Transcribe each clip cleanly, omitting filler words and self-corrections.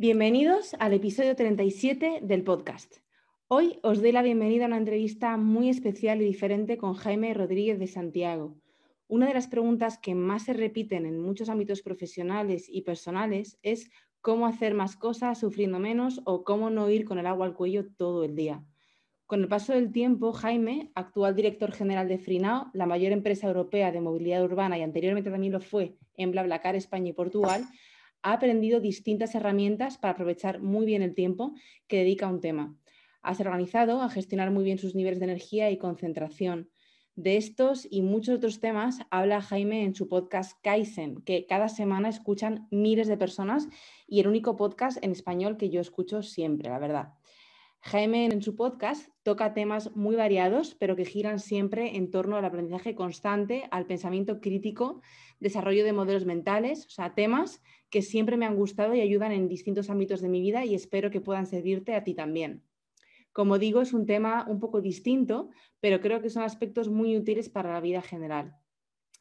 Bienvenidos al episodio 37 del podcast. Hoy os doy la bienvenida a una entrevista muy especial y diferente con Jaime Rodríguez de Santiago. Una de las preguntas que más se repiten en muchos ámbitos profesionales y personales es cómo hacer más cosas sufriendo menos o cómo no ir con el agua al cuello todo el día. Con el paso del tiempo, Jaime, actual director general de Freenow, la mayor empresa europea de movilidad urbana y anteriormente también lo fue en BlaBlaCar, España y Portugal, ha aprendido distintas herramientas para aprovechar muy bien el tiempo que dedica a un tema. Ha ser organizado, a gestionar muy bien sus niveles de energía y concentración. De estos y muchos otros temas habla Jaime en su podcast Kaizen, que cada semana escuchan miles de personas y el único podcast en español que yo escucho siempre, la verdad. Jaime en su podcast toca temas muy variados, pero que giran siempre en torno al aprendizaje constante, al pensamiento crítico, desarrollo de modelos mentales, o sea, temas que siempre me han gustado y ayudan en distintos ámbitos de mi vida y espero que puedan servirte a ti también. Como digo, es un tema un poco distinto, pero creo que son aspectos muy útiles para la vida general.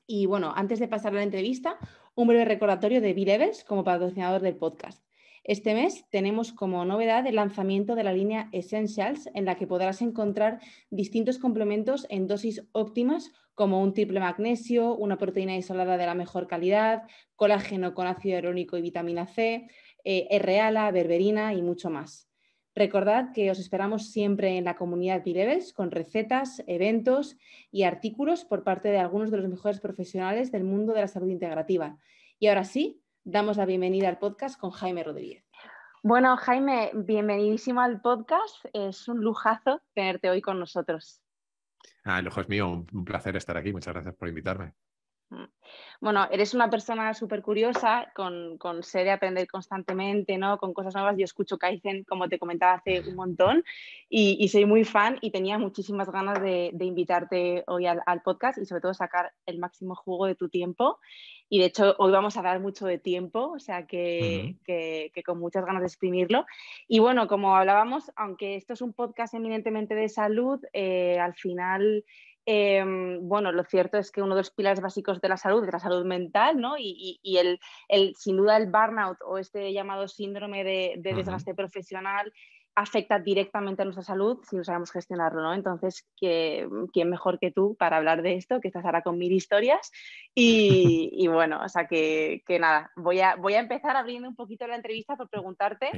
Y bueno, antes de pasar a la entrevista, un breve recordatorio de B-Levels como patrocinador del podcast. Este mes tenemos como novedad el lanzamiento de la línea Essentials, en la que podrás encontrar distintos complementos en dosis óptimas, como un triple magnesio, una proteína isolada de la mejor calidad, colágeno con ácido hialurónico y vitamina C, R-ala, berberina y mucho más. Recordad que os esperamos siempre en la comunidad B-Levels con recetas, eventos y artículos por parte de algunos de los mejores profesionales del mundo de la salud integrativa. Y ahora sí, damos la bienvenida al podcast con Jaime Rodríguez. Bueno, Jaime, bienvenidísimo al podcast. Es un lujazo tenerte hoy con nosotros. El lujo es mío, un placer estar aquí. Muchas gracias por invitarme. Bueno, eres una persona súper curiosa, con sed de aprender constantemente, ¿no? Con cosas nuevas. Yo escucho Kaizen, como te comentaba, hace un montón y soy muy fan y tenía muchísimas ganas de invitarte hoy al podcast y sobre todo sacar el máximo jugo de tu tiempo. Y de hecho, hoy vamos a dar mucho de tiempo, o sea que con muchas ganas de exprimirlo. Y bueno, como hablábamos, aunque esto es un podcast eminentemente de salud, al final... bueno, lo cierto es que uno de los pilares básicos de la salud es la salud mental, ¿no? Y sin duda el burnout o este llamado síndrome de desgaste profesional afecta directamente a nuestra salud si no sabemos gestionarlo, ¿no? Entonces, ¿quién mejor que tú para hablar de esto? Que estás ahora con 1000 historias y bueno, o sea que nada, voy a empezar abriendo un poquito la entrevista por preguntarte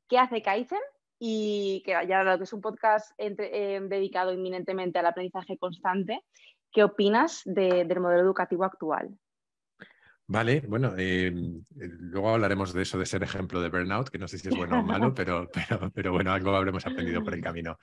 ¿qué hace Kaizen? Y que ya lo que es un podcast dedicado inminentemente al aprendizaje constante. ¿Qué opinas del modelo educativo actual? Vale, bueno, luego hablaremos de eso, de ser ejemplo de burnout, que no sé si es bueno o malo, pero bueno, algo habremos aprendido por el camino.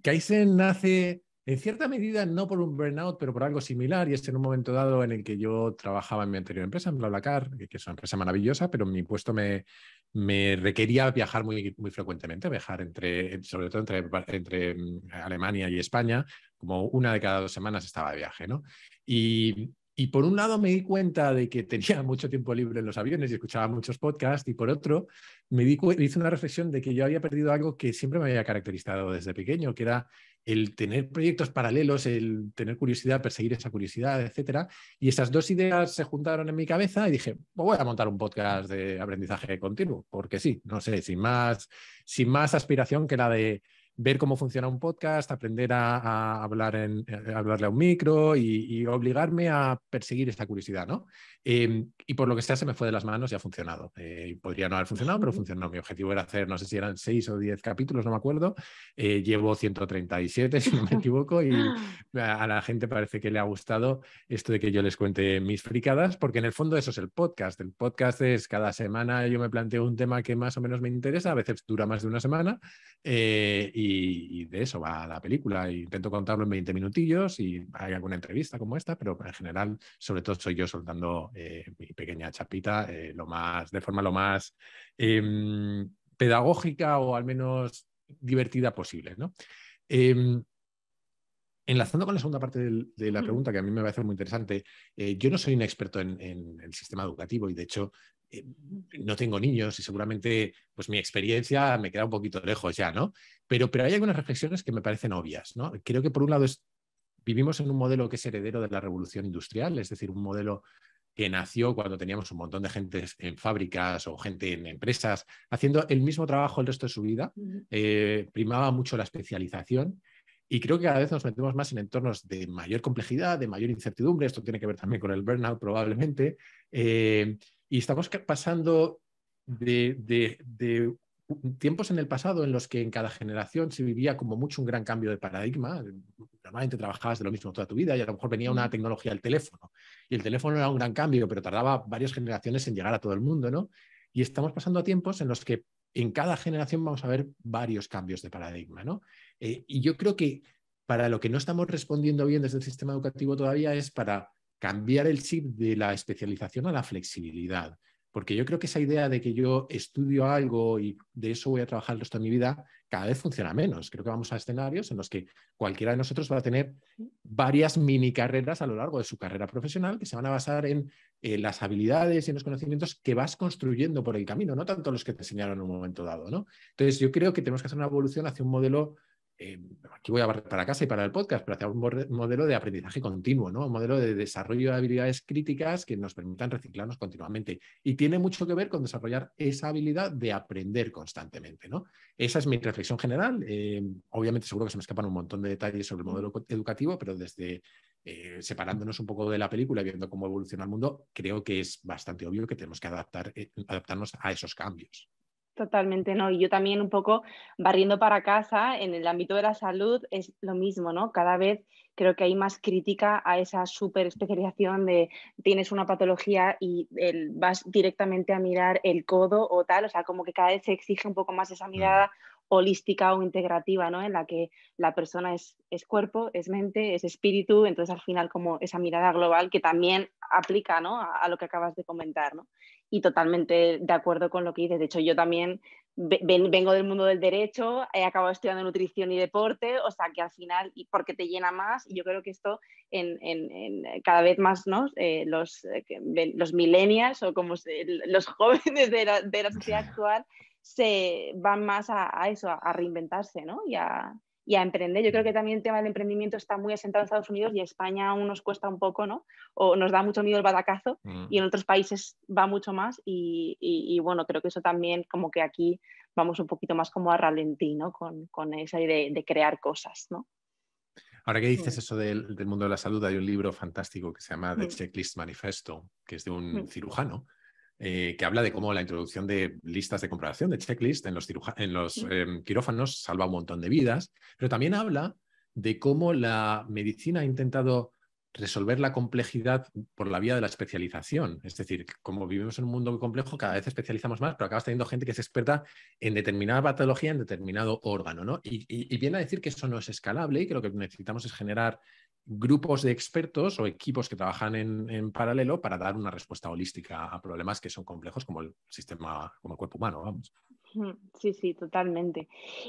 Kaizen nace en cierta medida no por un burnout, pero por algo similar, y es en un momento dado en el que yo trabajaba en mi anterior empresa, en BlaBlaCar, que es una empresa maravillosa, pero mi puesto me requería viajar muy, muy frecuentemente, viajar sobre todo entre Alemania y España, como una de cada 2 semanas estaba de viaje, ¿no? Y por un lado me di cuenta de que tenía mucho tiempo libre en los aviones y escuchaba muchos podcasts, y por otro hice una reflexión de que yo había perdido algo que siempre me había caracterizado desde pequeño, que era el tener proyectos paralelos, el tener curiosidad, perseguir esa curiosidad, etcétera. Y esas dos ideas se juntaron en mi cabeza y dije, voy a montar un podcast de aprendizaje continuo, porque sí, no sé, sin más aspiración que la de ver cómo funciona un podcast, aprender a hablarle a un micro y obligarme a perseguir esta curiosidad, ¿no? Y por lo que sea se me fue de las manos y ha funcionado. Podría no haber funcionado, pero funcionó. Mi objetivo era hacer, no sé si eran 6 o 10 capítulos, no me acuerdo. Llevo 137, si no me equivoco, y a la gente parece que le ha gustado esto de que yo les cuente mis fricadas, porque en el fondo eso es el podcast. El podcast es cada semana yo me planteo un tema que más o menos me interesa, a veces dura más de una semana, y de eso va la película. Intento contarlo en 20 minutillos y hay alguna entrevista como esta, pero en general, sobre todo, soy yo soltando mi pequeña chapita de forma lo más pedagógica o al menos divertida posible, ¿no? Enlazando con la segunda parte de la pregunta, que a mí me parece muy interesante, yo no soy un experto en el sistema educativo y de hecho no tengo niños y seguramente pues mi experiencia me queda un poquito lejos ya, ¿no? Pero hay algunas reflexiones que me parecen obvias, ¿no? Creo que por un lado vivimos en un modelo que es heredero de la revolución industrial, es decir, un modelo que nació cuando teníamos un montón de gente en fábricas o gente en empresas haciendo el mismo trabajo el resto de su vida. Primaba mucho la especialización. Y creo que cada vez nos metemos más en entornos de mayor complejidad, de mayor incertidumbre. Esto tiene que ver también con el burnout probablemente. Y estamos pasando de tiempos en el pasado en los que en cada generación se vivía como mucho un gran cambio de paradigma. Normalmente trabajabas de lo mismo toda tu vida y a lo mejor venía una tecnología, el teléfono. Y el teléfono era un gran cambio, pero tardaba varias generaciones en llegar a todo el mundo, ¿no? Y estamos pasando a tiempos en los que en cada generación vamos a ver varios cambios de paradigma, ¿no? Y yo creo que para lo que no estamos respondiendo bien desde el sistema educativo todavía es para cambiar el chip de la especialización a la flexibilidad. Porque yo creo que esa idea de que yo estudio algo y de eso voy a trabajar el resto de mi vida cada vez funciona menos. Creo que vamos a escenarios en los que cualquiera de nosotros va a tener varias mini carreras a lo largo de su carrera profesional que se van a basar en las habilidades y en los conocimientos que vas construyendo por el camino, no tanto los que te enseñaron en un momento dado, ¿no? Entonces yo creo que tenemos que hacer una evolución hacia un modelo, aquí voy a barrer para casa y para el podcast, pero hacia un modelo de aprendizaje continuo, ¿no? Un modelo de desarrollo de habilidades críticas que nos permitan reciclarnos continuamente. Y tiene mucho que ver con desarrollar esa habilidad de aprender constantemente, ¿no? Esa es mi reflexión general. Obviamente seguro que se me escapan un montón de detalles sobre el modelo educativo, pero desde separándonos un poco de la película y viendo cómo evoluciona el mundo, creo que es bastante obvio que tenemos que adaptarnos a esos cambios. Totalmente, ¿no? Y yo también un poco barriendo para casa, en el ámbito de la salud es lo mismo, ¿no? Cada vez creo que hay más crítica a esa súper especialización de tienes una patología y vas directamente a mirar el codo o tal, o sea, como que cada vez se exige un poco más esa mirada holística o integrativa, ¿no? En la que la persona es cuerpo, es mente, es espíritu, entonces al final como esa mirada global que también aplica, ¿no? A lo que acabas de comentar, ¿no? Y totalmente de acuerdo con lo que dices. De hecho, yo también vengo del mundo del derecho, he acabado estudiando nutrición y deporte, o sea que al final, y porque te llena más, y yo creo que esto cada vez más, ¿no? Los millennials o como los jóvenes de la sociedad actual se van más a eso, a reinventarse, ¿no? Y a emprender. Yo creo que también el tema del emprendimiento está muy asentado en Estados Unidos y España aún nos cuesta un poco, ¿no? O nos da mucho miedo el batacazo y en otros países va mucho más y bueno, creo que eso también como que aquí vamos un poquito más como a ralentí, ¿no? Con esa idea de crear cosas, ¿no? Ahora que dices eso del mundo de la salud, hay un libro fantástico que se llama The Checklist Manifesto, que es de un cirujano, que habla de cómo la introducción de listas de comprobación, de checklist en los quirófanos salva un montón de vidas, pero también habla de cómo la medicina ha intentado resolver la complejidad por la vía de la especialización. Es decir, como vivimos en un mundo muy complejo, cada vez especializamos más, pero acabas teniendo gente que es experta en determinada patología, en determinado órgano, ¿no? Y viene a decir que eso no es escalable y que lo que necesitamos es generar grupos de expertos o equipos que trabajan en paralelo para dar una respuesta holística a problemas que son complejos como el sistema, como el cuerpo humano, vamos. Sí, sí, totalmente.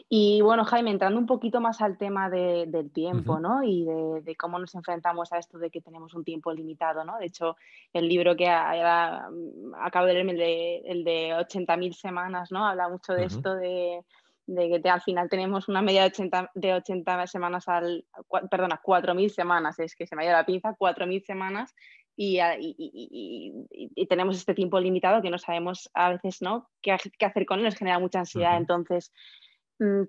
Y bueno, Jaime, entrando un poquito más al tema del tiempo, ¿no? Y de cómo nos enfrentamos a esto de que tenemos un tiempo limitado, ¿no? De hecho, el libro que acabo de leerme, el de 80.000 semanas, ¿no? Habla mucho de esto de que al final tenemos una media de 80 semanas perdona, 4.000 semanas, es que se me ha ido la pinza, 4.000 semanas y tenemos este tiempo limitado que no sabemos a veces, ¿no? qué hacer con él, nos genera mucha ansiedad. Entonces,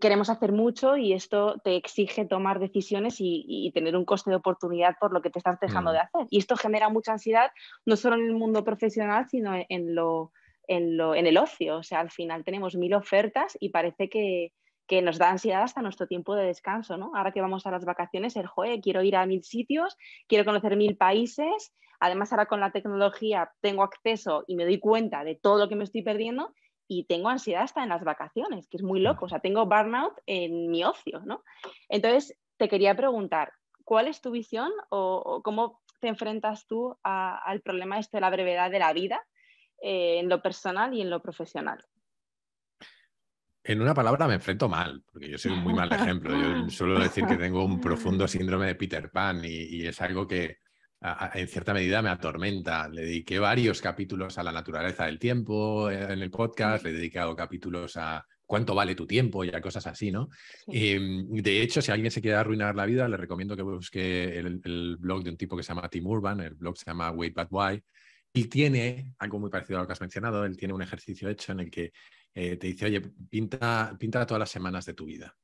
queremos hacer mucho y esto te exige tomar decisiones y tener un coste de oportunidad por lo que te estás dejando de hacer. Y esto genera mucha ansiedad, no solo en el mundo profesional, sino en el ocio. O sea, al final tenemos 1.000 ofertas y parece que nos da ansiedad hasta nuestro tiempo de descanso, ¿no? Ahora que vamos a las vacaciones, quiero ir a 1.000 sitios, quiero conocer 1.000 países. Además, ahora con la tecnología tengo acceso y me doy cuenta de todo lo que me estoy perdiendo y tengo ansiedad hasta en las vacaciones, que es muy loco. O sea, tengo burnout en mi ocio, ¿no? Entonces, te quería preguntar, ¿cuál es tu visión o cómo te enfrentas tú al problema de la brevedad de la vida en lo personal y en lo profesional? En una palabra me enfrento mal, porque yo soy un muy mal ejemplo. Yo suelo decir que tengo un profundo síndrome de Peter Pan y es algo que en cierta medida me atormenta. Le dediqué varios capítulos a la naturaleza del tiempo en el podcast, le he dedicado capítulos a cuánto vale tu tiempo y a cosas así, ¿no? De hecho, si alguien se quiere arruinar la vida, le recomiendo que busque el blog de un tipo que se llama Tim Urban, el blog se llama Wait But Why, él tiene algo muy parecido a lo que has mencionado, él tiene un ejercicio hecho en el que te dice, oye, pinta todas las semanas de tu vida.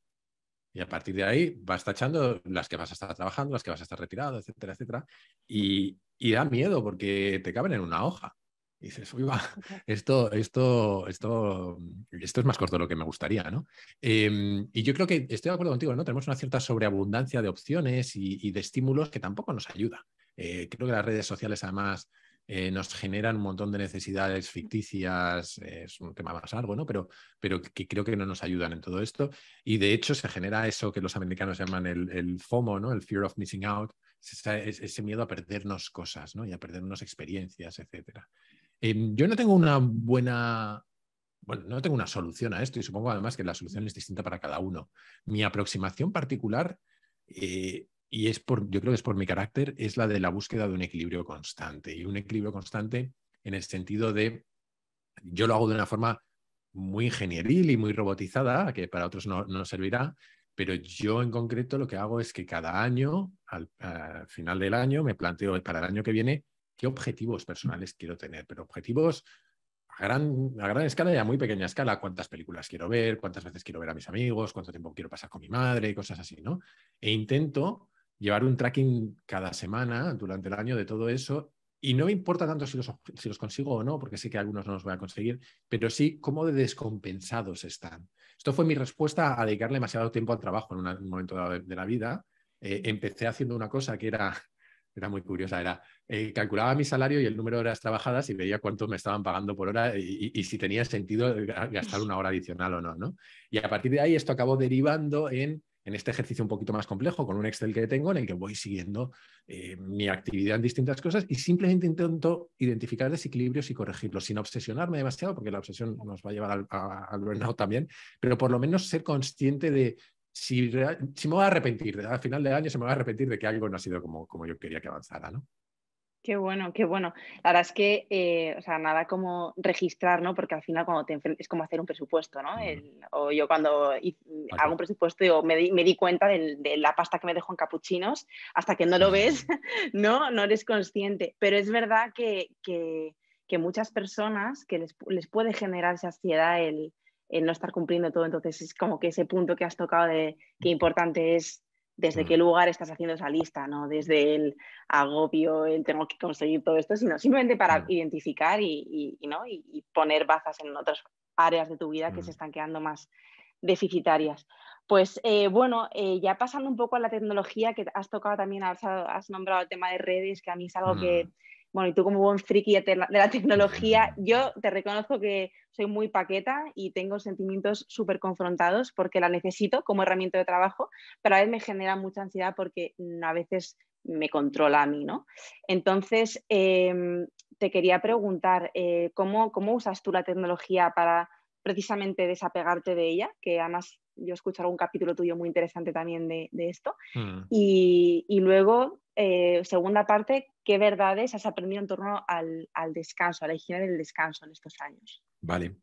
Y a partir de ahí vas tachando las que vas a estar trabajando, las que vas a estar retirado, etcétera, etcétera. Y da miedo porque te caben en una hoja. Y dices, uy, va, esto es más corto de lo que me gustaría, ¿no? Y yo creo que estoy de acuerdo contigo, ¿no? Tenemos una cierta sobreabundancia de opciones y de estímulos que tampoco nos ayuda. Creo que las redes sociales, además, nos generan un montón de necesidades ficticias, es un tema más largo, ¿no? Pero que creo que no nos ayudan en todo esto. Y de hecho se genera eso que los americanos llaman el FOMO, ¿no? El Fear of Missing Out, ese miedo a perdernos cosas, ¿no? Y a perdernos experiencias, etcétera. Yo no tengo una buena... Bueno, no tengo una solución a esto y supongo además que la solución es distinta para cada uno. Mi aproximación particular, y yo creo que es por mi carácter, es la de la búsqueda de un equilibrio constante. Y un equilibrio constante en el sentido de, yo lo hago de una forma muy ingenieril y muy robotizada, que para otros no servirá, pero yo en concreto lo que hago es que cada año, al final del año, me planteo para el año que viene qué objetivos personales quiero tener, pero objetivos a gran escala y a muy pequeña escala, cuántas películas quiero ver, cuántas veces quiero ver a mis amigos, cuánto tiempo quiero pasar con mi madre, cosas así, ¿no? E intento llevar un tracking cada semana durante el año de todo eso y no me importa tanto si los consigo o no, porque sé que algunos no los voy a conseguir, pero sí cómo de descompensados están. Esto fue mi respuesta a dedicarle demasiado tiempo al trabajo en un momento dado de la vida. Empecé haciendo una cosa que era muy curiosa, calculaba mi salario y el número de horas trabajadas y veía cuánto me estaban pagando por hora y si tenía sentido gastar una hora adicional o no, ¿no? Y a partir de ahí esto acabó derivando en este ejercicio un poquito más complejo, con un Excel que tengo en el que voy siguiendo mi actividad en distintas cosas y simplemente intento identificar desequilibrios y corregirlos, sin obsesionarme demasiado, porque la obsesión nos va a llevar al burnout también, pero por lo menos ser consciente de si me voy a arrepentir, al final del año se me va a arrepentir de que algo no ha sido como yo quería que avanzara, ¿no? Qué bueno, qué bueno. La verdad es que, o sea, nada como registrar, ¿no? Porque al final cuando te enfrentas es como hacer un presupuesto, ¿no? O yo cuando hago un presupuesto digo, me di cuenta de la pasta que me dejo en capuchinos, hasta que no lo ves, ¿no? No eres consciente. Pero es verdad que muchas personas que les puede generar esa ansiedad el no estar cumpliendo todo. Entonces es como que ese punto que has tocado de qué importante es desde qué lugar estás haciendo esa lista, no desde el agobio, el tengo que conseguir todo esto, sino simplemente para identificar y poner bazas en otras áreas de tu vida que se están quedando más deficitarias. Pues bueno, ya pasando un poco a la tecnología, que has tocado también, has nombrado el tema de redes, que a mí es algo que, bueno, y tú como buen friki de la tecnología, yo te reconozco que soy muy paqueta y tengo sentimientos súper confrontados porque la necesito como herramienta de trabajo, pero a veces me genera mucha ansiedad porque a veces me controla a mí, ¿no? Entonces, te quería preguntar, ¿cómo usas tú la tecnología para precisamente desapegarte de ella? Que además yo escucho algún capítulo tuyo muy interesante también de esto. Y luego, segunda parte, ¿qué verdades has aprendido en torno al descanso, a la higiene del descanso en estos años? Vale.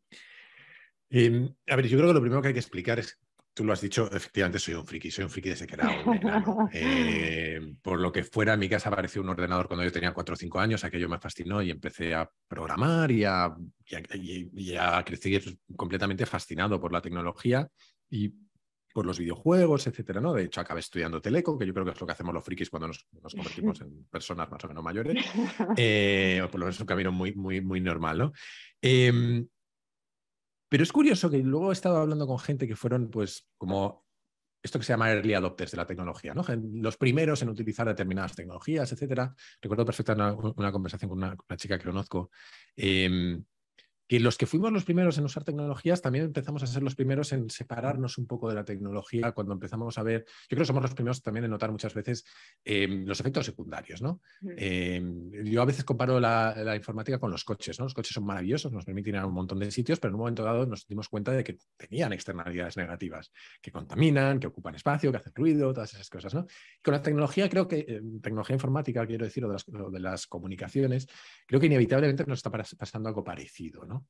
A ver, yo creo que lo primero que hay que explicar es, tú lo has dicho, efectivamente soy un friki desde que era un enano. Por lo que fuera, en mi casa apareció un ordenador cuando yo tenía 4 o 5 años, aquello me fascinó y empecé a programar y a crecer completamente fascinado por la tecnología y por los videojuegos, etcétera, ¿no? De hecho, acabé estudiando teleco, que yo creo que es lo que hacemos los frikis cuando nos convertimos en personas más o menos mayores, o por lo menos es un camino muy, muy, muy normal, ¿no? Pero es curioso que luego he estado hablando con gente que fueron, pues, como esto que se llama early adopters de la tecnología, ¿no? Los primeros en utilizar determinadas tecnologías, etcétera. Recuerdo perfectamente una conversación con una chica que conozco, que los que fuimos los primeros en usar tecnologías también empezamos a ser los primeros en separarnos un poco de la tecnología cuando empezamos a ver, yo creo que somos los primeros también en notar muchas veces los efectos secundarios, ¿no? Yo a veces comparo la informática con los coches, ¿no? Los coches son maravillosos, nos permiten ir a un montón de sitios, pero en un momento dado nos dimos cuenta de que tenían externalidades negativas, que contaminan, que ocupan espacio, que hacen ruido, todas esas cosas, ¿no? Y con la tecnología, creo que, tecnología informática, quiero decir, o de las comunicaciones, creo que inevitablemente nos está pasando algo parecido, ¿no?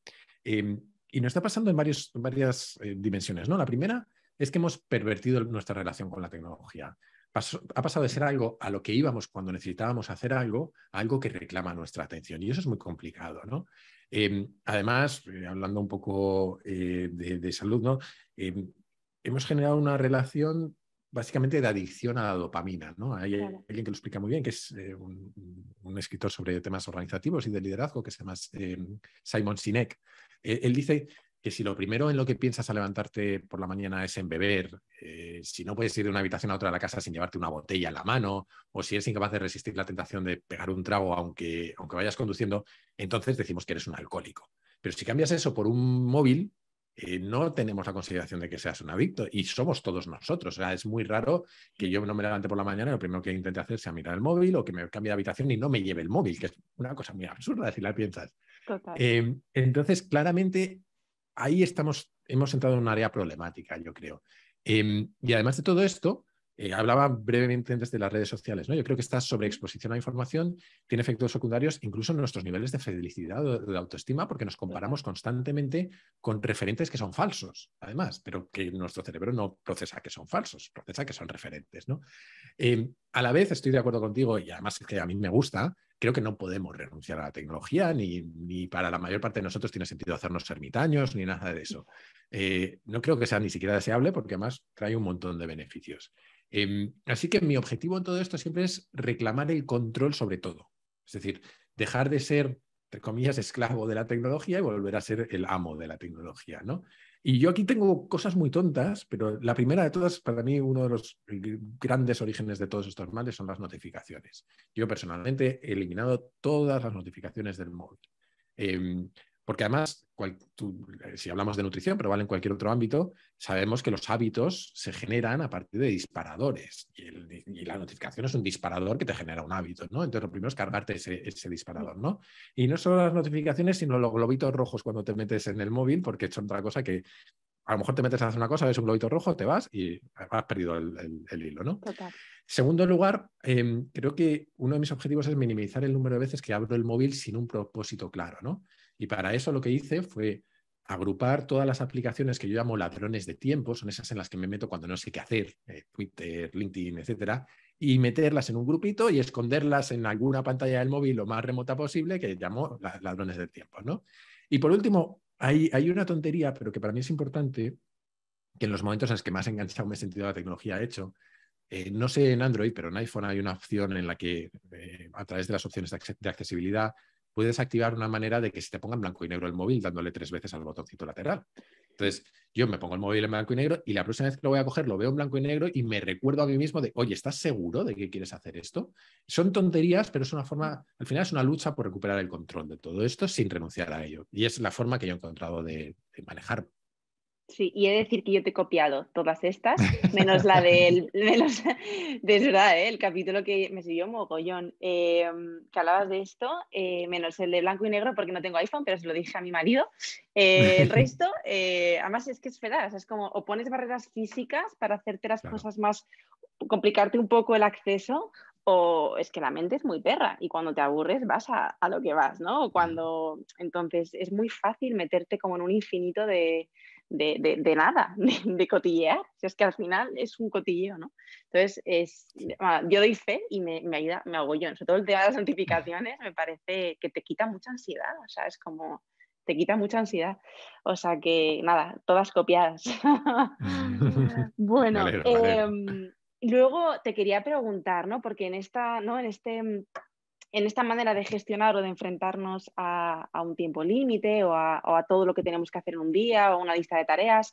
Y nos está pasando en varias dimensiones, ¿no? La primera es que hemos pervertido nuestra relación con la tecnología. ha pasado de ser algo a lo que íbamos cuando necesitábamos hacer algo, a algo que reclama nuestra atención. Y eso es muy complicado, ¿no? Además, hablando un poco de salud, ¿no? Hemos generado una relación básicamente de adicción a la dopamina, ¿no? Hay alguien que lo explica muy bien, que es un escritor sobre temas organizativos y de liderazgo, que se llama Simon Sinek. Él dice que si lo primero en lo que piensas al levantarte por la mañana es en beber, si no puedes ir de una habitación a otra de la casa sin llevarte una botella en la mano, o si eres incapaz de resistir la tentación de pegar un trago aunque vayas conduciendo, entonces decimos que eres un alcohólico. Pero si cambias eso por un móvil, no tenemos la consideración de que seas un adicto y somos todos nosotros. O sea, es muy raro que yo no me levante por la mañana y lo primero que intente hacer sea mirar el móvil o que me cambie de habitación y no me lleve el móvil, que es una cosa muy absurda si la piensas. Total. Entonces, claramente, ahí hemos entrado en un área problemática, yo creo. Y además de todo esto, hablaba brevemente antes de las redes sociales, ¿no? Yo creo que esta sobreexposición a información tiene efectos secundarios incluso en nuestros niveles de felicidad o de autoestima, porque nos comparamos constantemente con referentes que son falsos, además, pero que nuestro cerebro no procesa que son falsos, procesa que son referentes, ¿no? A la vez estoy de acuerdo contigo, y además es que a mí me gusta, creo que no podemos renunciar a la tecnología, ni para la mayor parte de nosotros tiene sentido hacernos ermitaños, ni nada de eso. No creo que sea ni siquiera deseable porque además trae un montón de beneficios. Así que mi objetivo en todo esto siempre es reclamar el control sobre todo. Es decir, dejar de ser, entre comillas, esclavo de la tecnología y volver a ser el amo de la tecnología, ¿no? Y yo aquí tengo cosas muy tontas, pero la primera de todas, para mí, uno de los grandes orígenes de todos estos males son las notificaciones. Yo personalmente he eliminado todas las notificaciones del móvil. Porque además, si hablamos de nutrición, pero vale en cualquier otro ámbito, sabemos que los hábitos se generan a partir de disparadores. Y la notificación es un disparador que te genera un hábito, ¿no? Entonces, lo primero es cargarte ese disparador, ¿no? Y no solo las notificaciones, sino los globitos rojos cuando te metes en el móvil, porque son otra cosa que a lo mejor te metes a hacer una cosa, ves un globito rojo, te vas y has perdido el hilo, ¿no? Total. Segundo lugar, creo que uno de mis objetivos es minimizar el número de veces que abro el móvil sin un propósito claro, ¿no? Y para eso lo que hice fue agrupar todas las aplicaciones que yo llamo ladrones de tiempo, son esas en las que me meto cuando no sé qué hacer, Twitter, LinkedIn, etcétera, y meterlas en un grupito y esconderlas en alguna pantalla del móvil lo más remota posible, que llamo ladrones de tiempo, ¿no? Y por último, hay una tontería, pero que para mí es importante, que en los momentos en los que más enganchado me he sentido a la tecnología he hecho. No sé en Android, pero en iPhone hay una opción en la que a través de las opciones de accesibilidad puedes activar una manera de que se te ponga en blanco y negro el móvil dándole 3 veces al botoncito lateral. Entonces, yo me pongo el móvil en blanco y negro y la próxima vez que lo voy a coger lo veo en blanco y negro y me recuerdo a mí mismo de, oye, ¿estás seguro de que quieres hacer esto? Son tonterías, pero es una forma, al final es una lucha por recuperar el control de todo esto sin renunciar a ello. Y es la forma que yo he encontrado de manejar. Sí, y he de decir que yo te he copiado todas estas, menos la del, menos, de verdad, el capítulo que me siguió mogollón, que hablabas de esto, menos el de blanco y negro porque no tengo iPhone, pero se lo dije a mi marido. El resto, además es que es verdad, es como o pones barreras físicas para hacerte las cosas más, complicarte un poco el acceso, o es que la mente es muy perra y cuando te aburres vas a lo que vas, ¿no? Entonces es muy fácil meterte como en un infinito de nada, de cotillear. Si es que al final es un cotilleo, ¿no? Entonces, yo doy fe y me ayuda, me hago yo. Sobre todo el tema de las notificaciones me parece que te quita mucha ansiedad. O sea, es como, te quita mucha ansiedad. O sea que, nada, todas copiadas. Bueno, Me alegro. Luego te quería preguntar, ¿no? Porque en esta manera de gestionar o de enfrentarnos a un tiempo límite o a todo lo que tenemos que hacer en un día o una lista de tareas,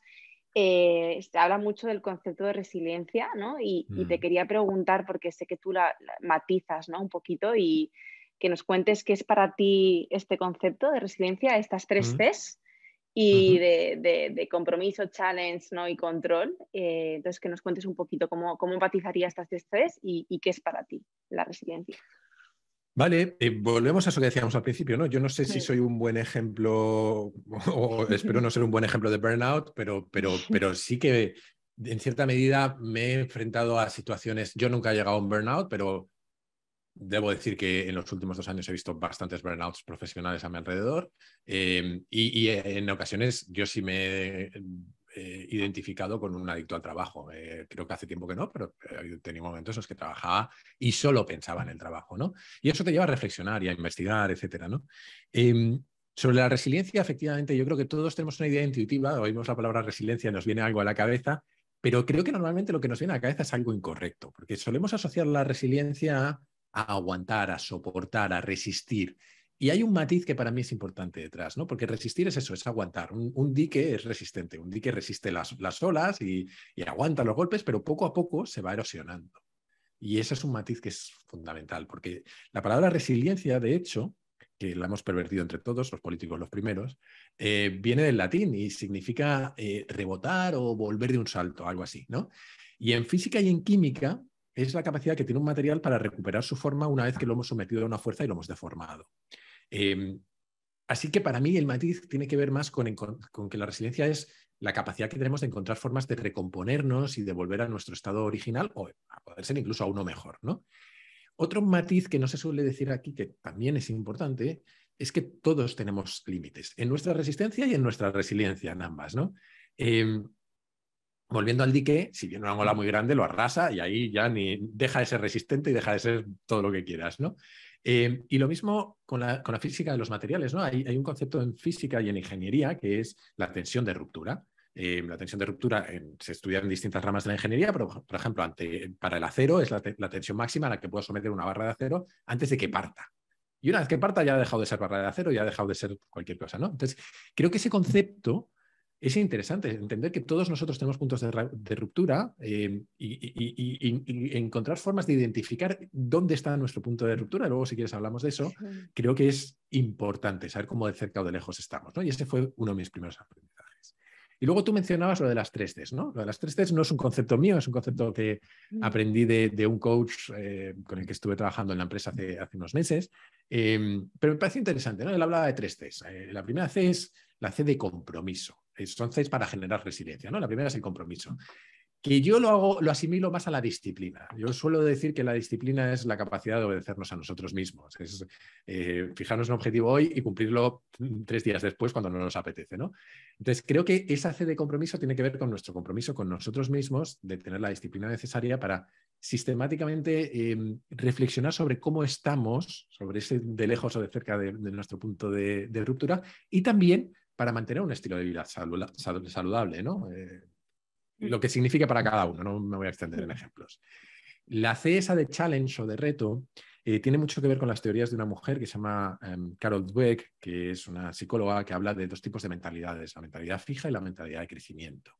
se habla mucho del concepto de resiliencia, ¿no? Y te quería preguntar, porque sé que tú la matizas, ¿no? Un poquito y que nos cuentes qué es para ti este concepto de resiliencia, estas 3 Cs y de compromiso, challenge, ¿no? Y control. Entonces, que nos cuentes un poquito cómo empatizaría estas 3 Cs y qué es para ti la resiliencia. Vale, volvemos a eso que decíamos al principio, ¿no? Yo no sé si soy un buen ejemplo, o espero no ser un buen ejemplo de burnout, pero sí que en cierta medida me he enfrentado a situaciones. Yo nunca he llegado a un burnout, pero debo decir que en los últimos 2 años he visto bastantes burnouts profesionales a mi alrededor y en ocasiones yo sí me he identificado con un adicto al trabajo. Creo que hace tiempo que no, pero tenía momentos en los que trabajaba y solo pensaba en el trabajo, ¿no? Y eso te lleva a reflexionar y a investigar, etcétera, ¿no? Sobre la resiliencia, efectivamente, yo creo que todos tenemos una idea intuitiva, oímos la palabra resiliencia, nos viene algo a la cabeza, pero creo que normalmente lo que nos viene a la cabeza es algo incorrecto, porque solemos asociar la resiliencia a aguantar, a soportar, a resistir. Y hay un matiz que para mí es importante detrás, ¿no? Porque resistir es eso, es aguantar. Un dique es resistente, un dique resiste las olas y aguanta los golpes, pero poco a poco se va erosionando. Y ese es un matiz que es fundamental, porque la palabra resiliencia, de hecho, que la hemos pervertido entre todos, los políticos los primeros, viene del latín y significa rebotar o volver de un salto, algo así, ¿no? Y en física y en química es la capacidad que tiene un material para recuperar su forma una vez que lo hemos sometido a una fuerza y lo hemos deformado. Así que para mí el matiz tiene que ver más con que la resiliencia es la capacidad que tenemos de encontrar formas de recomponernos y de volver a nuestro estado original o a poder ser incluso a uno mejor, ¿no? Otro matiz que no se suele decir aquí, que también es importante, es que todos tenemos límites en nuestra resistencia y en nuestra resiliencia, en ambas, ¿no? Volviendo al dique, si viene una ola muy grande, lo arrasa y ahí ya ni deja de ser resistente y deja de ser todo lo que quieras, ¿no? Y lo mismo con la física de los materiales, ¿no? Hay un concepto en física y en ingeniería que es la tensión de ruptura. La tensión de ruptura se estudia en distintas ramas de la ingeniería, pero por ejemplo, para el acero es la tensión máxima a la que puedo someter una barra de acero antes de que parta. Y una vez que parta ya ha dejado de ser barra de acero, ya ha dejado de ser cualquier cosa, ¿no? Entonces, creo que ese concepto es interesante, entender que todos nosotros tenemos puntos de ruptura y encontrar formas de identificar dónde está nuestro punto de ruptura. Luego, si quieres, hablamos de eso. Sí. Creo que es importante saber cómo de cerca o de lejos estamos, ¿no? Y ese fue uno de mis primeros aprendizajes. Y luego tú mencionabas lo de las 3Ds, ¿no? Lo de las 3Ds no es un concepto mío, es un concepto que aprendí de un coach con el que estuve trabajando en la empresa hace unos meses. Pero me parece interesante, ¿no? Él hablaba de 3Ds. La primera C es la C de compromiso. Son Cs para generar resiliencia, ¿no? La primera es el compromiso. Que yo lo asimilo más a la disciplina. Yo suelo decir que la disciplina es la capacidad de obedecernos a nosotros mismos. Es fijarnos un objetivo hoy y cumplirlo 3 días después cuando no nos apetece, ¿no? Entonces, creo que esa C de compromiso tiene que ver con nuestro compromiso con nosotros mismos, de tener la disciplina necesaria para sistemáticamente reflexionar sobre cómo estamos, sobre ese de lejos o de cerca de nuestro punto de ruptura, y también para mantener un estilo de vida saludable, ¿no? Lo que significa para cada uno, no me voy a extender en ejemplos. La C esa de challenge o de reto tiene mucho que ver con las teorías de una mujer que se llama Carol Dweck, que es una psicóloga que habla de 2 tipos de mentalidades, la mentalidad fija y la mentalidad de crecimiento.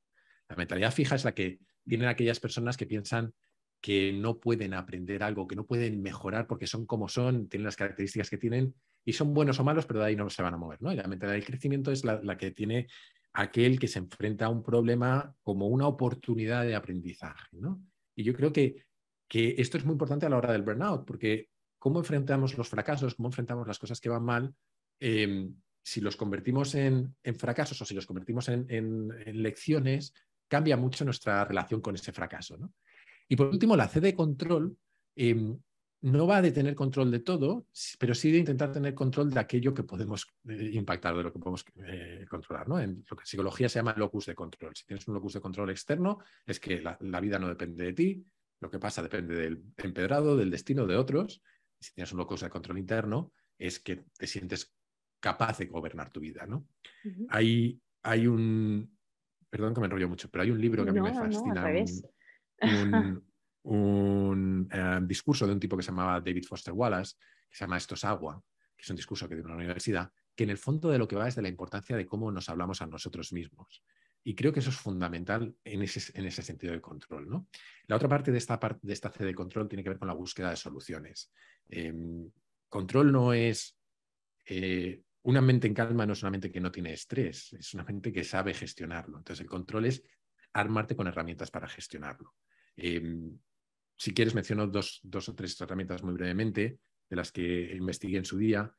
La mentalidad fija es la que tienen aquellas personas que piensan que no pueden aprender algo, que no pueden mejorar porque son como son, tienen las características que tienen y son buenos o malos, pero de ahí no se van a mover, ¿no? Y la mentalidad del crecimiento es la que tiene aquel que se enfrenta a un problema como una oportunidad de aprendizaje, ¿no? Y yo creo que esto es muy importante a la hora del burnout, porque cómo enfrentamos los fracasos, cómo enfrentamos las cosas que van mal, si los convertimos en fracasos o si los convertimos en lecciones, cambia mucho nuestra relación con ese fracaso, ¿no? Y por último, la C de control no va a tener control de todo, pero sí de intentar tener control de aquello que podemos impactar, de lo que podemos controlar, ¿no? En lo que en psicología se llama locus de control. Si tienes un locus de control externo, es que la vida no depende de ti, lo que pasa depende del empedrado, del destino de otros. Y si tienes un locus de control interno, es que te sientes capaz de gobernar tu vida, ¿no? Hay un... Perdón que me enrollo mucho, pero hay un libro que a mí me fascina. Un discurso de un tipo que se llamaba David Foster Wallace, que se llama Esto es agua, que es un discurso que dio en una universidad, que en el fondo de lo que va es de la importancia de cómo nos hablamos a nosotros mismos. Y creo que eso es fundamental en ese sentido de control, ¿no? La otra parte de esta C de control tiene que ver con la búsqueda de soluciones. Control no es... una mente en calma no es una mente que no tiene estrés, es una mente que sabe gestionarlo. Entonces el control es armarte con herramientas para gestionarlo. Si quieres menciono dos o tres herramientas muy brevemente de las que investigué en su día.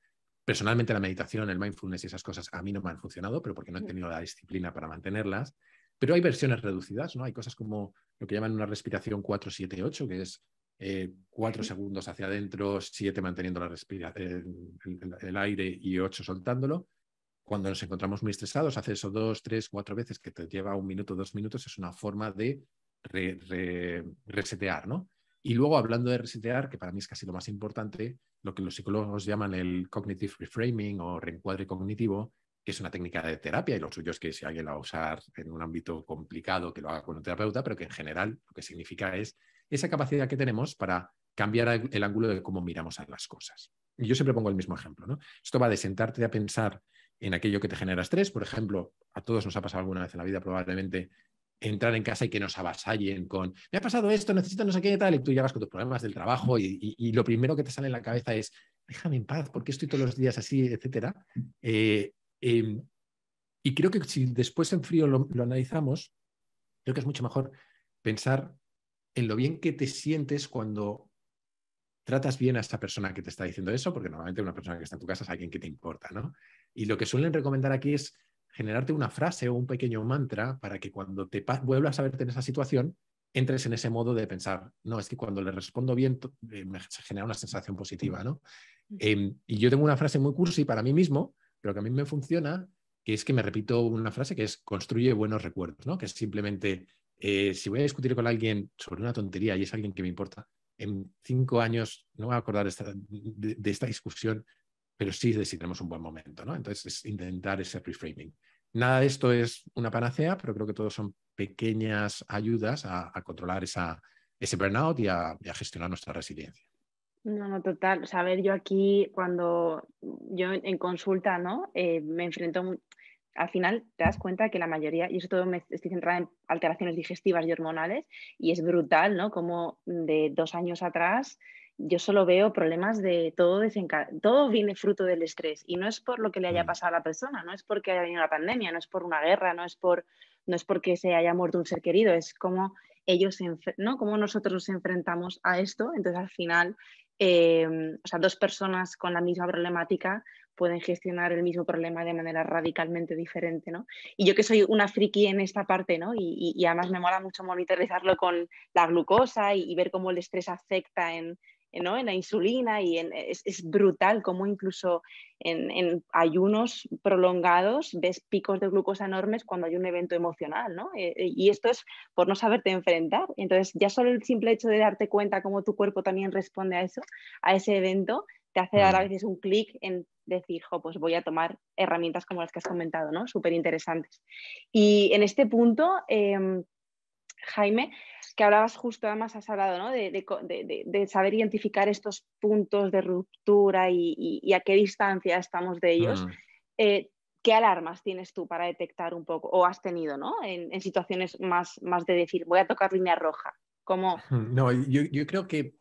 Personalmente la meditación, el mindfulness y esas cosas a mí no me han funcionado, pero porque no he tenido la disciplina para mantenerlas. Pero hay versiones reducidas, ¿no? Hay cosas como lo que llaman una respiración 4-7-8, que es 4 segundos hacia adentro, 7 manteniendo el aire y 8 soltándolo. cuando nos encontramos muy estresados, hacer eso 2, 3, 4 veces que te lleva 1 minuto, 2 minutos, es una forma de resetear, ¿no? Y luego, hablando de resetear, que para mí es casi lo más importante, lo que los psicólogos llaman el cognitive reframing o reencuadre cognitivo, que es una técnica de terapia, y lo suyo es que si alguien la va a usar en un ámbito complicado, que lo haga con un terapeuta, pero que en general lo que significa es esa capacidad que tenemos para cambiar el ángulo de cómo miramos a las cosas. Y yo siempre pongo el mismo ejemplo, ¿no? Esto va de sentarte a pensar en aquello que te genera estrés. Por ejemplo, a todos nos ha pasado alguna vez en la vida probablemente entrar en casa y que nos avasallen con me ha pasado esto, necesito no sé qué tal, y tú llegas con tus problemas del trabajo y lo primero que te sale en la cabeza es déjame en paz, ¿por qué estoy todos los días así, etcétera? Y creo que si después en frío lo analizamos, creo que es mucho mejor pensar en lo bien que te sientes cuando tratas bien a esta persona que te está diciendo eso, porque normalmente una persona que está en tu casa es alguien que te importa, ¿no? Y lo que suelen recomendar aquí es generarte una frase o un pequeño mantra para que cuando te vuelvas a verte en esa situación, entres en ese modo de pensar, no, es que cuando le respondo bien, se genera una sensación positiva, ¿no? Y yo tengo una frase muy cursi para mí mismo, pero que a mí me funciona, que es que me repito una frase que es construye buenos recuerdos, ¿no? Que es simplemente, si voy a discutir con alguien sobre una tontería y es alguien que me importa, en 5 años no me voy a acordar de esta discusión, pero sí de si tenemos un buen momento, ¿no? Entonces es intentar ese reframing. Nada de esto es una panacea, pero creo que todos son pequeñas ayudas a controlar ese burnout y a gestionar nuestra resiliencia. No, total. O sea, a ver, yo aquí cuando yo en consulta, ¿no? Me enfrento, al final te das cuenta que la mayoría, y eso todo me estoy centrada en alteraciones digestivas y hormonales, y es brutal, ¿no? Como de 2 años atrás yo solo veo problemas de todo viene fruto del estrés, y no es por lo que le haya pasado a la persona, no es porque haya venido la pandemia, no es por una guerra, no es porque se haya muerto un ser querido, es como ellos, ¿no? Cómo nosotros nos enfrentamos a esto. Entonces al final, o sea, 2 personas con la misma problemática pueden gestionar el mismo problema de manera radicalmente diferente, ¿no? Y yo que soy una friki en esta parte, ¿no? Y además me mola mucho monitorizarlo con la glucosa y ver cómo el estrés afecta ¿no? En la insulina, y es brutal cómo incluso en ayunos prolongados ves picos de glucosa enormes cuando hay un evento emocional, ¿no? Y esto es por no saberte enfrentar. Entonces ya solo el simple hecho de darte cuenta cómo tu cuerpo también responde a eso, a ese evento, te hace dar a veces un clic en decir, jo, pues voy a tomar herramientas como las que has comentado, ¿no? Súper interesantes. Y en este punto, Jaime, que hablabas justo, además has hablado, ¿no? de saber identificar estos puntos de ruptura y a qué distancia estamos de ellos. ¿Qué alarmas tienes tú para detectar un poco, o has tenido, ¿no? En situaciones más de decir, voy a tocar línea roja? ¿Cómo? No, yo creo que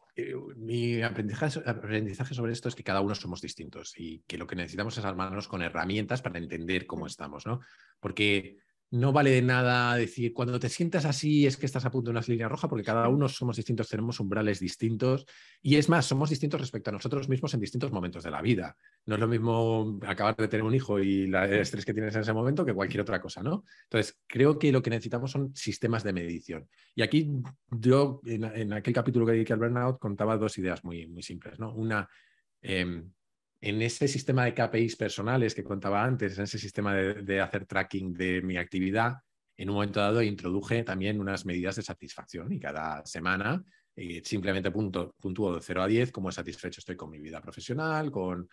mi aprendizaje sobre esto es que cada uno somos distintos y que lo que necesitamos es armarnos con herramientas para entender cómo estamos, ¿no? Porque no vale de nada decir, cuando te sientas así es que estás a punto de una línea roja, porque cada uno somos distintos, tenemos umbrales distintos y es más, somos distintos respecto a nosotros mismos en distintos momentos de la vida. No es lo mismo acabar de tener un hijo y el estrés que tienes en ese momento que cualquier otra cosa, ¿no? Entonces, creo que lo que necesitamos son sistemas de medición. Y aquí yo, en aquel capítulo que dediqué al burnout, contaba 2 ideas muy, muy simples, ¿no? Una, en ese sistema de KPIs personales que contaba antes, en ese sistema de hacer tracking de mi actividad, en un momento dado introduje también unas medidas de satisfacción y cada semana simplemente puntúo de 0 a 10 cómo satisfecho estoy con mi vida profesional, con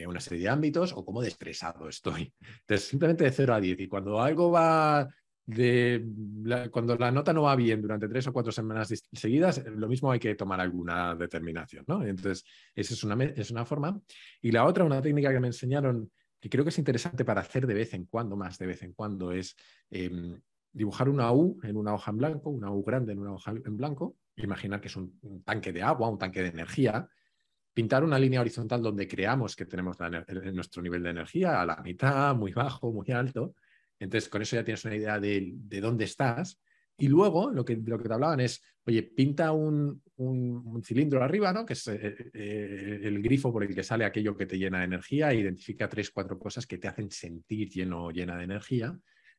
una serie de ámbitos o cómo estresado estoy. Entonces, simplemente de 0 a 10. Y cuando algo va cuando la nota no va bien durante 3 o 4 semanas seguidas, lo mismo hay que tomar alguna determinación, ¿no? Entonces, esa es una forma. Y la otra, una técnica que me enseñaron, que creo que es interesante para hacer de vez en cuando, más de vez en cuando, es dibujar una U en una hoja en blanco, una U grande en una hoja en blanco, imaginar que es un tanque de agua, un tanque de energía, pintar una línea horizontal donde creamos que tenemos nuestro nivel de energía a la mitad, muy bajo, muy alto. Entonces, con eso ya tienes una idea de dónde estás. Y luego lo que te hablaban es, oye, pinta un cilindro arriba, ¿no? Que es el grifo por el que sale aquello que te llena de energía, e identifica 3, 4 cosas que te hacen sentir lleno o llena de energía.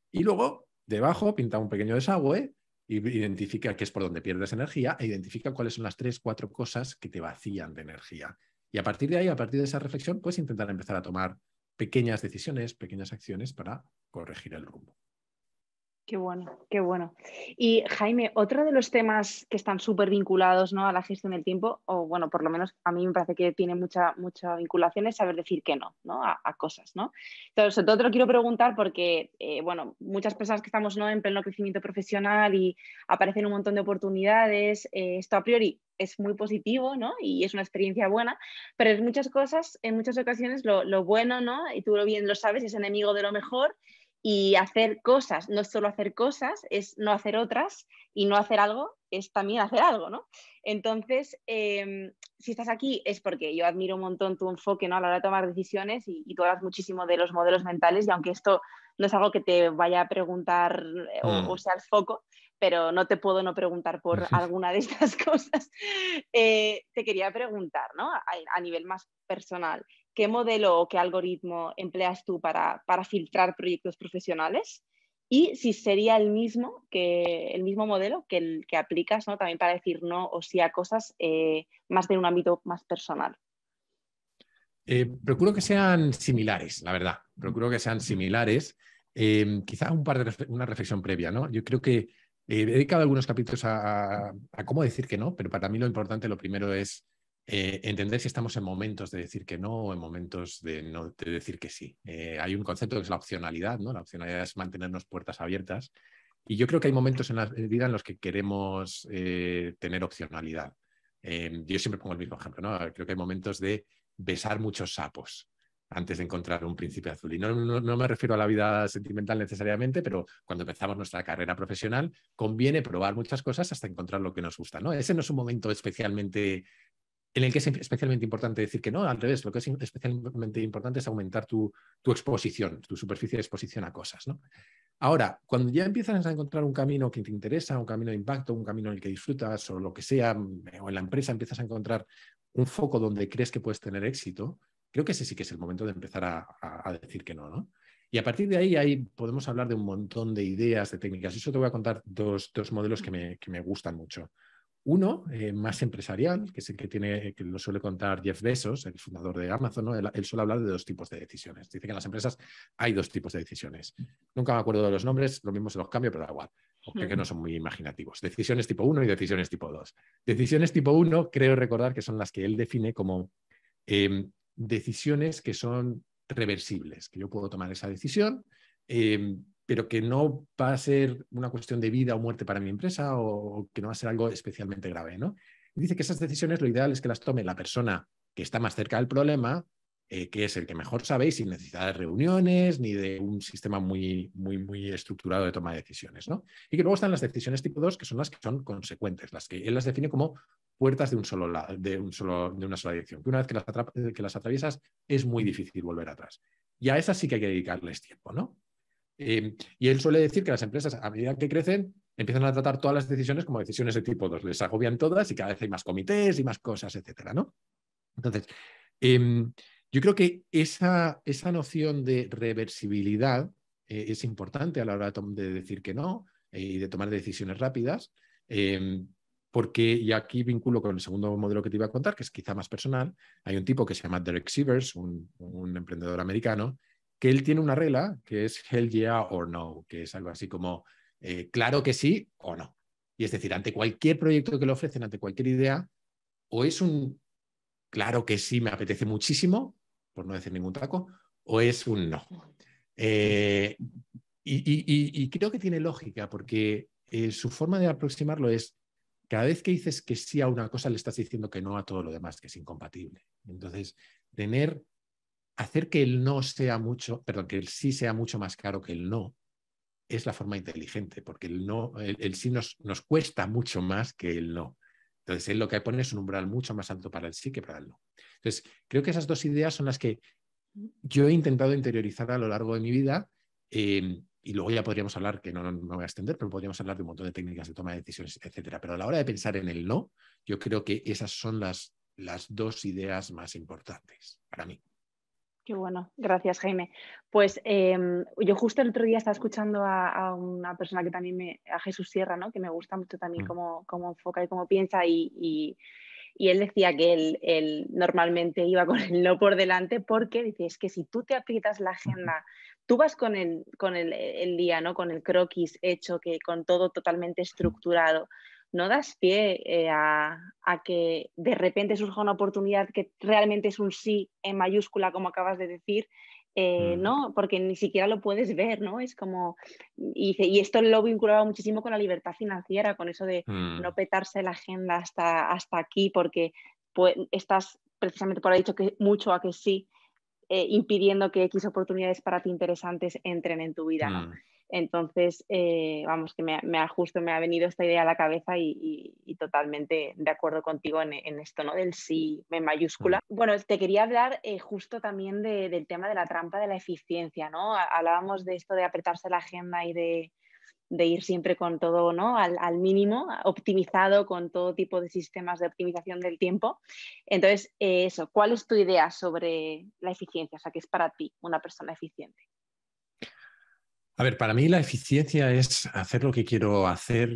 Y luego, debajo, pinta un pequeño desagüe, y identifica qué es por donde pierdes energía e identifica cuáles son las 3, 4 cosas que te vacían de energía. Y a partir de ahí, a partir de esa reflexión, puedes intentar empezar a tomar pequeñas decisiones, pequeñas acciones para corregir el rumbo. Qué bueno, qué bueno. Y Jaime, otro de los temas que están súper vinculados, ¿no?, a la gestión del tiempo, o bueno, por lo menos a mí me parece que tiene mucha vinculación, es saber decir que no, ¿no?, a cosas, ¿no? Entonces, sobre todo te lo quiero preguntar porque, bueno, muchas personas que estamos, ¿no?, en pleno crecimiento profesional y aparecen un montón de oportunidades, esto a priori es muy positivo, ¿no?, y es una experiencia buena, pero en muchas cosas, en muchas ocasiones lo bueno, ¿no?, y tú bien lo sabes, es enemigo de lo mejor. Y hacer cosas, no es solo hacer cosas, es no hacer otras, y no hacer algo es también hacer algo, ¿no? Entonces, si estás aquí es porque yo admiro un montón tu enfoque, ¿no?, a la hora de tomar decisiones y tú hablas muchísimo de los modelos mentales, y aunque esto no es algo que te vaya a preguntar o sea el foco, pero no te puedo no preguntar por alguna de estas cosas. Te quería preguntar, ¿no?, a nivel más personal, ¿qué modelo o qué algoritmo empleas tú para filtrar proyectos profesionales? Y si sería el mismo modelo que el que aplicas, ¿no?, también para decir no o sí a cosas más de un ámbito más personal. Procuro que sean similares, la verdad. Procuro que sean similares. Quizá una reflexión previa, ¿no? Yo creo que he dedicado algunos capítulos a cómo decir que no, pero para mí lo importante, lo primero es entender si estamos en momentos de decir que no o en momentos de decir que sí. Hay un concepto que es la opcionalidad, ¿no? La opcionalidad es mantenernos puertas abiertas. Y yo creo que hay momentos en la vida en los que queremos tener opcionalidad. Yo siempre pongo el mismo ejemplo, ¿no? Creo que hay momentos de besar muchos sapos antes de encontrar un príncipe azul. Y no me refiero a la vida sentimental necesariamente, pero cuando empezamos nuestra carrera profesional, conviene probar muchas cosas hasta encontrar lo que nos gusta, ¿no? Ese no es un momento en el que es especialmente importante decir que no, al revés, lo que es especialmente importante es aumentar tu exposición, tu superficie de exposición a cosas, ¿no? Ahora, cuando ya empiezas a encontrar un camino que te interesa, un camino de impacto, un camino en el que disfrutas o lo que sea, o en la empresa empiezas a encontrar un foco donde crees que puedes tener éxito, creo que ese sí que es el momento de empezar a decir que no, ¿no? Y a partir de ahí podemos hablar de un montón de ideas, de técnicas. Y eso te voy a contar dos modelos que me gustan mucho. Uno, más empresarial, que es el que lo suele contar Jeff Bezos, el fundador de Amazon, ¿no? Él suele hablar de dos tipos de decisiones. Dice que en las empresas hay dos tipos de decisiones. Nunca me acuerdo de los nombres, lo mismo se los cambio, pero da igual, porque que no son muy imaginativos. Decisiones tipo 1 y decisiones tipo 2. Decisiones tipo 1, creo recordar que son las que él define como decisiones que son reversibles, que yo puedo tomar esa decisión, pero que no va a ser una cuestión de vida o muerte para mi empresa o que no va a ser algo especialmente grave, ¿no? Y dice que esas decisiones lo ideal es que las tome la persona que está más cerca del problema, que es el que mejor sabe y sin necesidad de reuniones ni de un sistema muy estructurado de toma de decisiones, ¿no? Y que luego están las decisiones tipo 2, que son las que son consecuentes, las que él las define como puertas de una sola dirección, que una vez que las atraviesas es muy difícil volver atrás. Y a esas sí que hay que dedicarles tiempo, ¿no? Y él suele decir que las empresas, a medida que crecen, empiezan a tratar todas las decisiones como decisiones de tipo 2. Les agobian todas y cada vez hay más comités y más cosas, etcétera, ¿no? Entonces, yo creo que esa noción de reversibilidad es importante a la hora de decir que no y de tomar decisiones rápidas, porque, y aquí vinculo con el segundo modelo que te iba a contar, que es quizá más personal. Hay un tipo que se llama Derek Sivers, un emprendedor americano, que él tiene una regla que es hell yeah or no, que es algo así como claro que sí o no. Y es decir, ante cualquier proyecto que le ofrecen, ante cualquier idea, o es un claro que sí me apetece muchísimo, por no decir ningún taco, o es un no. Y creo que tiene lógica, porque su forma de aproximarlo es, cada vez que dices que sí a una cosa, le estás diciendo que no a todo lo demás, que es incompatible. Entonces, hacer que el no sea mucho, perdón, que el sí sea mucho más caro que el no, es la forma inteligente, porque el sí nos cuesta mucho más que el no. Entonces, él lo que pone es un umbral mucho más alto para el sí que para el no. Entonces, creo que esas dos ideas son las que yo he intentado interiorizar a lo largo de mi vida, y luego ya podríamos hablar, que no me voy a extender, pero podríamos hablar de un montón de técnicas de toma de decisiones, etcétera. Pero a la hora de pensar en el no, yo creo que esas son las dos ideas más importantes para mí. Qué bueno, gracias Jaime. Pues yo justo el otro día estaba escuchando a una persona que también a Jesús Sierra, ¿no?, que me gusta mucho también cómo enfoca y cómo piensa y Y él decía que él normalmente iba con el no por delante porque dice, es que si tú te aprietas la agenda, tú vas con el día, ¿no? Con el croquis hecho, que con todo totalmente estructurado, no das pie a que de repente surja una oportunidad que realmente es un sí en mayúscula, como acabas de decir, ¿no? Porque ni siquiera lo puedes ver, ¿no? Es como, y esto lo vinculaba muchísimo con la libertad financiera, con eso de no petarse la agenda hasta aquí, porque pues, estás precisamente por ahí dicho que mucho a que sí, impidiendo que X oportunidades para ti interesantes entren en tu vida, ¿no? Entonces, vamos, que justo me ha venido esta idea a la cabeza y totalmente de acuerdo contigo en esto, ¿no? Del sí en mayúscula. Bueno, te quería hablar justo también del tema de la trampa de la eficiencia, ¿no? Hablábamos de esto de apretarse la agenda y de ir siempre con todo, ¿no? al mínimo, optimizado con todo tipo de sistemas de optimización del tiempo. Entonces, eso, ¿cuál es tu idea sobre la eficiencia? O sea, ¿qué es para ti una persona eficiente? A ver, para mí la eficiencia es hacer lo que quiero hacer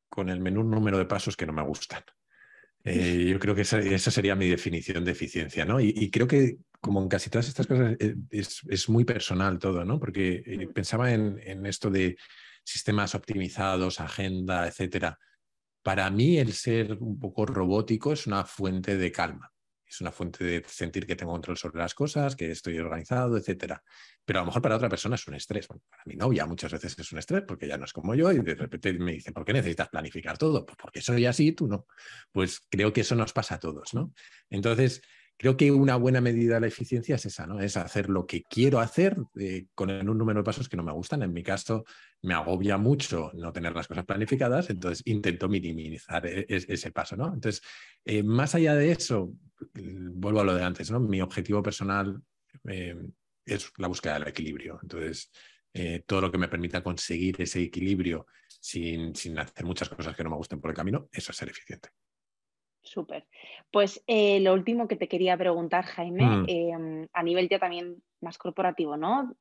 con el menor número de pasos que no me gustan. Yo creo que esa sería mi definición de eficiencia, ¿no? Y creo que, como en casi todas estas cosas, es muy personal todo, ¿no? Porque pensaba en esto de sistemas optimizados, agenda, etcétera. Para mí, el ser un poco robótico es una fuente de calma. Es una fuente de sentir que tengo control sobre las cosas, que estoy organizado, etcétera. Pero a lo mejor para otra persona es un estrés. Bueno, para mi novia muchas veces es un estrés porque ya no es como yo y de repente me dice, ¿por qué necesitas planificar todo? Pues porque soy así, tú no. Pues creo que eso nos pasa a todos, ¿no? Entonces, creo que una buena medida de la eficiencia es esa, ¿no? Es hacer lo que quiero hacer con un número de pasos que no me gustan. En mi caso, me agobia mucho no tener las cosas planificadas, entonces intento minimizar ese paso, ¿no? Entonces, más allá de eso, vuelvo a lo de antes, ¿no? Mi objetivo personal es la búsqueda del equilibrio. Entonces, todo lo que me permita conseguir ese equilibrio sin hacer muchas cosas que no me gusten por el camino, eso es ser eficiente. Súper. Pues lo último que te quería preguntar, Jaime, a nivel ya también más corporativo, ¿no?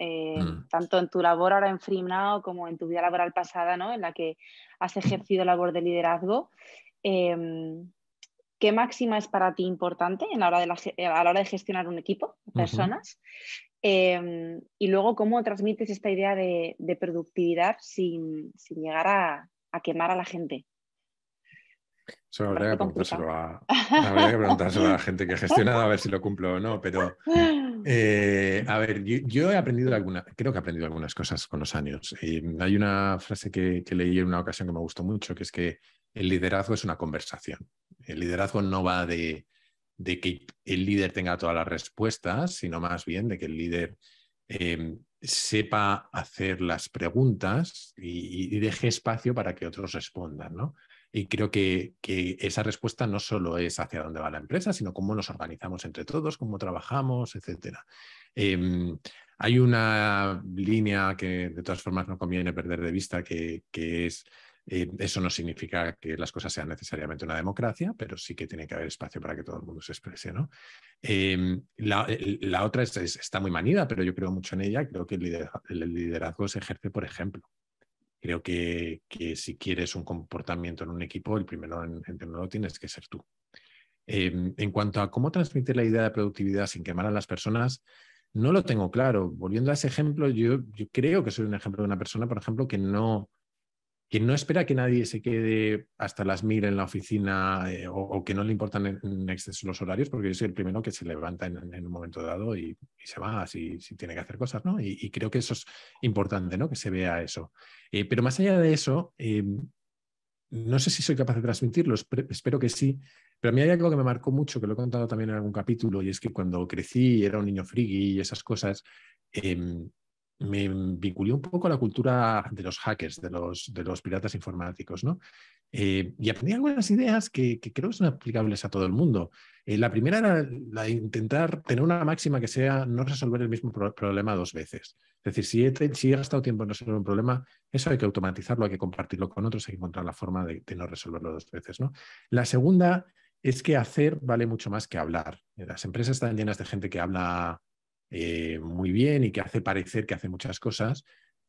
Tanto en tu labor ahora en FreeNow como en tu vida laboral pasada, ¿no? En la que has ejercido labor de liderazgo. ¿Qué máxima es para ti importante a la hora de gestionar un equipo de personas? Y luego, ¿cómo transmites esta idea de productividad sin llegar a quemar a la gente? Eso habría que preguntárselo a la gente que ha gestionado a ver si lo cumplo o no, pero a ver, yo he aprendido creo que he aprendido algunas cosas con los años. Hay una frase que leí en una ocasión que me gustó mucho, que es que el liderazgo es una conversación. El liderazgo no va de que el líder tenga todas las respuestas, sino más bien de que el líder sepa hacer las preguntas y deje espacio para que otros respondan, ¿no? Y creo que esa respuesta no solo es hacia dónde va la empresa, sino cómo nos organizamos entre todos, cómo trabajamos, etcétera. Hay una línea que de todas formas no conviene perder de vista, que es eso no significa que las cosas sean necesariamente una democracia, pero sí que tiene que haber espacio para que todo el mundo se exprese, ¿no? La otra está muy manida, pero yo creo mucho en ella. Creo que el liderazgo se ejerce por ejemplo. Creo que si quieres un comportamiento en un equipo, el primero en tenerlo tienes que ser tú. En cuanto a cómo transmitir la idea de productividad sin quemar a las personas, no lo tengo claro. Volviendo a ese ejemplo, yo creo que soy un ejemplo de una persona, por ejemplo, que no espera que nadie se quede hasta las 1000 en la oficina o que no le importan en exceso los horarios, porque yo soy el primero que se levanta en un momento dado y se va si tiene que hacer cosas, ¿no? Y creo que eso es importante, ¿no? Que se vea eso. Pero más allá de eso, no sé si soy capaz de transmitirlo, espero que sí, pero a mí hay algo que me marcó mucho, que lo he contado también en algún capítulo, y es que cuando crecí, era un niño friki y esas cosas, me vinculé un poco a la cultura de los hackers, de los piratas informáticos, ¿no? Y aprendí algunas ideas que creo que son aplicables a todo el mundo. La primera era la de intentar tener una máxima que sea no resolver el mismo problema dos veces. Es decir, si he gastado tiempo en resolver un problema, eso hay que automatizarlo, hay que compartirlo con otros, hay que encontrar la forma de no resolverlo dos veces, ¿no? La segunda es que hacer vale mucho más que hablar. Las empresas están llenas de gente que habla muy bien y que hace parecer que hace muchas cosas,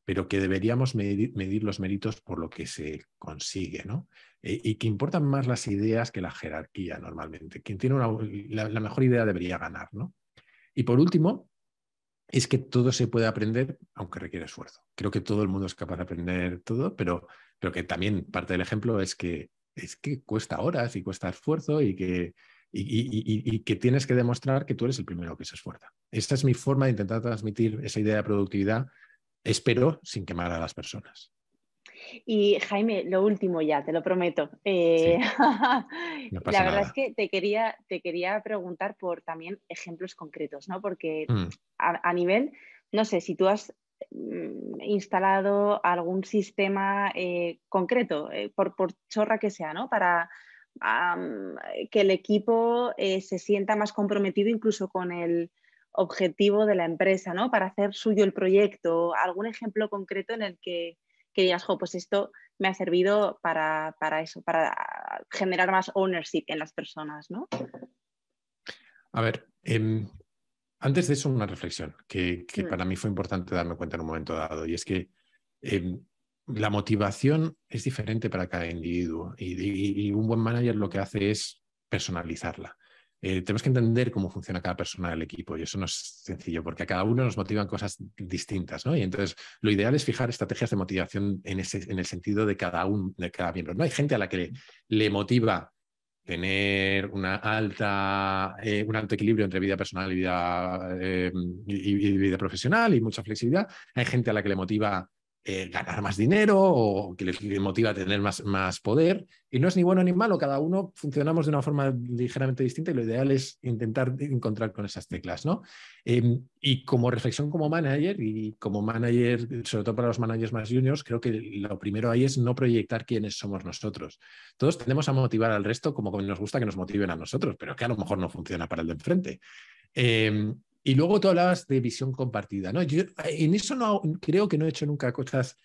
pero que deberíamos medir los méritos por lo que se consigue, ¿no? Y que importan más las ideas que la jerarquía normalmente. Quien tiene la mejor idea debería ganar, ¿no? Y por último, es que todo se puede aprender, aunque requiere esfuerzo. Creo que todo el mundo es capaz de aprender todo, pero que también parte del ejemplo es que cuesta horas y cuesta esfuerzo y que tienes que demostrar que tú eres el primero que se esfuerza. Esta es mi forma de intentar transmitir esa idea de productividad, espero, sin quemar a las personas. Y Jaime, lo último ya, te lo prometo. Sí, no La pasa verdad es nada. que te quería preguntar por también ejemplos concretos, ¿no? Porque Mm. a nivel, no sé, si tú has instalado algún sistema concreto, por chorra que sea, ¿no? Para que el equipo se sienta más comprometido incluso con el objetivo de la empresa, ¿no? Para hacer suyo el proyecto. ¿Algún ejemplo concreto en el que digas, jo, pues esto me ha servido para eso, para generar más ownership en las personas, ¿no? A ver, antes de eso una reflexión que para mí fue importante darme cuenta en un momento dado, y es que la motivación es diferente para cada individuo y un buen manager lo que hace es personalizarla. Tenemos que entender cómo funciona cada persona del equipo y eso no es sencillo porque a cada uno nos motivan cosas distintas, ¿no? Y entonces lo ideal es fijar estrategias de motivación en el sentido de cada miembro, ¿no? Hay gente a la que le motiva tener un alto equilibrio entre vida personal y vida profesional y mucha flexibilidad. Hay gente a la que le motiva ganar más dinero o que le motiva a tener más poder. Y no es ni bueno ni malo, cada uno funcionamos de una forma ligeramente distinta y lo ideal es intentar encontrar con esas teclas, ¿no? Y como reflexión como manager sobre todo para los managers más juniors, creo que lo primero ahí es no proyectar quiénes somos nosotros. Todos tendemos a motivar al resto como nos gusta que nos motiven a nosotros, pero que a lo mejor no funciona para el de enfrente. Y luego tú hablabas de visión compartida, ¿no? Yo en eso creo que no he hecho nunca cosas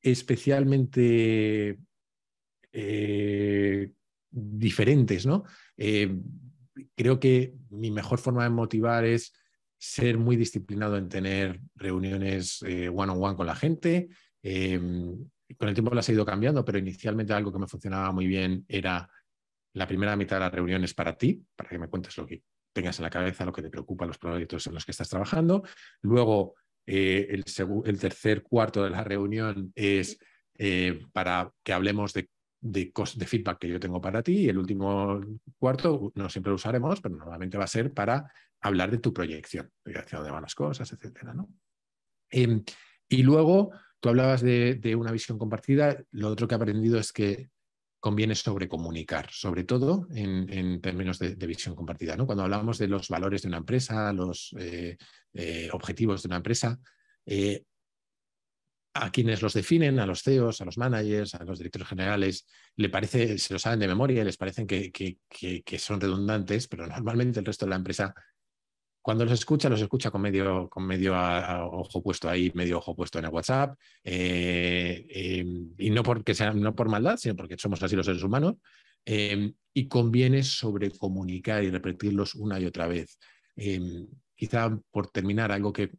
especialmente diferentes, ¿no? Creo que mi mejor forma de motivar es ser muy disciplinado en tener reuniones one-on-one con la gente. Con el tiempo las he ido cambiando, pero inicialmente algo que me funcionaba muy bien era la primera mitad de la reunión es para ti, para que me cuentes lo que tengas en la cabeza, lo que te preocupa, los proyectos en los que estás trabajando. Luego, el tercer cuarto de la reunión es para que hablemos de feedback que yo tengo para ti y el último cuarto, no siempre lo usaremos, pero normalmente va a ser para hablar de tu proyección, de hacia dónde van las cosas, etcétera, ¿no? Y luego, tú hablabas de una visión compartida. Lo otro que he aprendido es que conviene sobrecomunicar, sobre todo en términos de visión compartida, ¿no? Cuando hablamos de los valores de una empresa, los objetivos de una empresa, a quienes los definen, a los CEOs, a los managers, a los directores generales, se lo saben de memoria y les parecen que son redundantes, pero normalmente el resto de la empresa, cuando los escucha con medio ojo puesto ahí, medio ojo puesto en el WhatsApp, y no no por maldad, sino porque somos así los seres humanos, y conviene sobrecomunicar y repetirlos una y otra vez. Quizá por terminar, algo que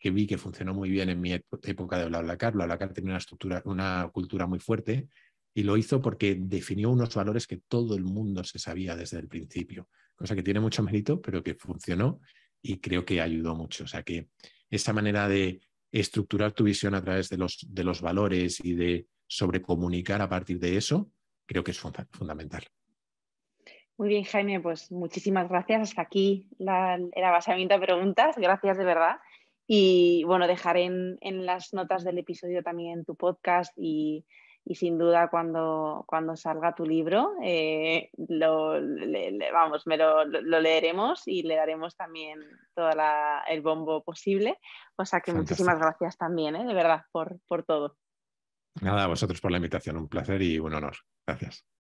vi que funcionó muy bien en mi época de BlaBlaCar. BlaBlaCar tenía una cultura muy fuerte y lo hizo porque definió unos valores que todo el mundo se sabía desde el principio, cosa que tiene mucho mérito, pero que funcionó y creo que ayudó mucho. O sea que esa manera de estructurar tu visión a través de los valores y de sobrecomunicar a partir de eso, creo que es fundamental. Muy bien, Jaime, pues muchísimas gracias. Hasta aquí el abasamiento de preguntas. Gracias de verdad. Y bueno, dejaré en las notas del episodio también tu podcast y sin duda cuando salga tu libro, vamos, lo leeremos y le daremos también todo el bombo posible. O sea que muchísimas Fantástico. gracias también, de verdad, por todo. Nada, a vosotros por la invitación. Un placer y un honor. Gracias.